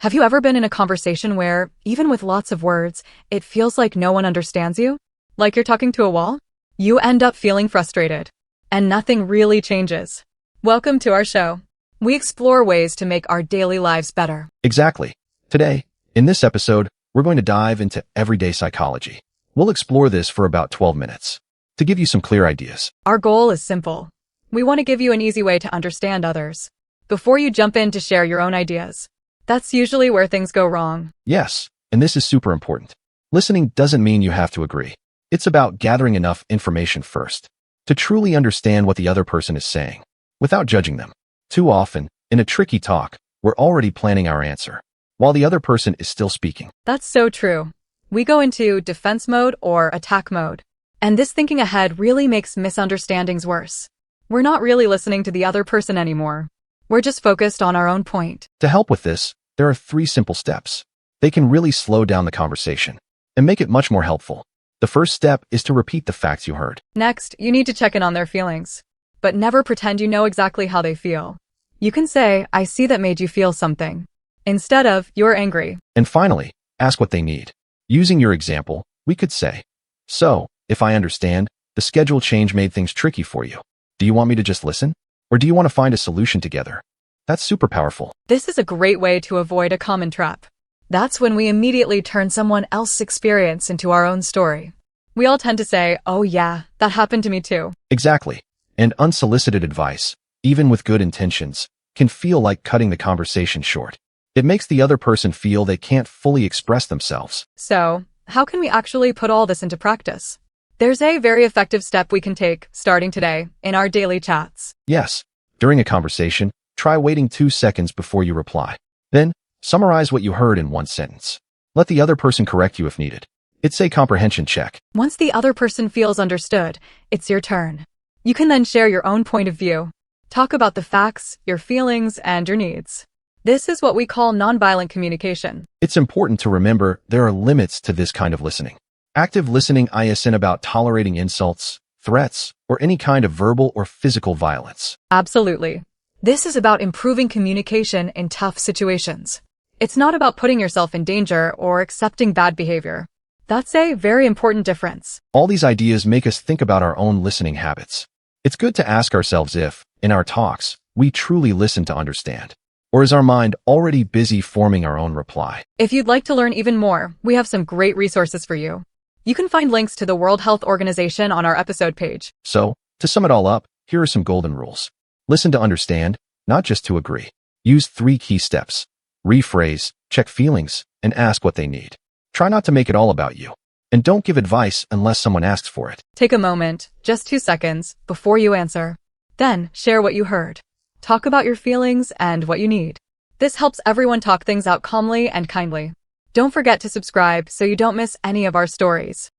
Have you ever been in a conversation where, even with lots of words, it feels like no one understands you? Like you're talking to a wall? You end up feeling frustrated, and nothing really changes. Welcome to our show. We explore ways to make our daily lives better. Exactly. Today, in this episode, we're going to dive into everyday psychology. We'll explore this for about 12 minutes to give you some clear ideas. Our goal is simple. We want to give you an easy way to understand others before you jump in to share your own ideas. That's usually where things go wrong. Yes, and this is super important. Listening doesn't mean you have to agree. It's about gathering enough information first to truly understand what the other person is saying without judging them. Too often, in a tricky talk, we're already planning our answer while the other person is still speaking. That's so true. We go into defense mode or attack mode. And this thinking ahead really makes misunderstandings worse. We're not really listening to the other person anymore. We're just focused on our own point. To help with this, there are 3 simple steps. They can really slow down the conversation and make it much more helpful. The first step is to repeat the facts you heard. Next, you need to check in on their feelings. But never pretend you know exactly how they feel. You can say, I see that made you feel something, instead of, you're angry. And finally, ask what they need. Using your example, we could say, so, if I understand, the schedule change made things tricky for you. Do you want me to just listen? Or do you want to find a solution together? That's super powerful. This is a great way to avoid a common trap. That's when we immediately turn someone else's experience into our own story. We all tend to say, oh yeah, that happened to me too. Exactly. And unsolicited advice, even with good intentions, can feel like cutting the conversation short. It makes the other person feel they can't fully express themselves. So, how can we actually put all this into practice? There's a very effective step we can take, starting today, in our daily chats. Yes. During a conversation, try waiting 2 seconds before you reply. Then, summarize what you heard in 1 sentence. Let the other person correct you if needed. It's a comprehension check. Once the other person feels understood, it's your turn. You can then share your own point of view. Talk about the facts, your feelings, and your needs. This is what we call nonviolent communication. It's important to remember there are limits to this kind of listening. Active listening isn't about tolerating insults, threats, or any kind of verbal or physical violence. Absolutely. This is about improving communication in tough situations. It's not about putting yourself in danger or accepting bad behavior. That's a very important difference. All these ideas make us think about our own listening habits. It's good to ask ourselves if, in our talks, we truly listen to understand. Or is our mind already busy forming our own reply? If you'd like to learn even more, we have some great resources for you. You can find links to the World Health Organization on our episode page. So, to sum it all up, here are some golden rules. Listen to understand, not just to agree. Use 3 key steps. Rephrase, check feelings, and ask what they need. Try not to make it all about you. And don't give advice unless someone asks for it. Take a moment, just 2 seconds, before you answer. Then, share what you heard. Talk about your feelings and what you need. This helps everyone talk things out calmly and kindly. Don't forget to subscribe so you don't miss any of our stories.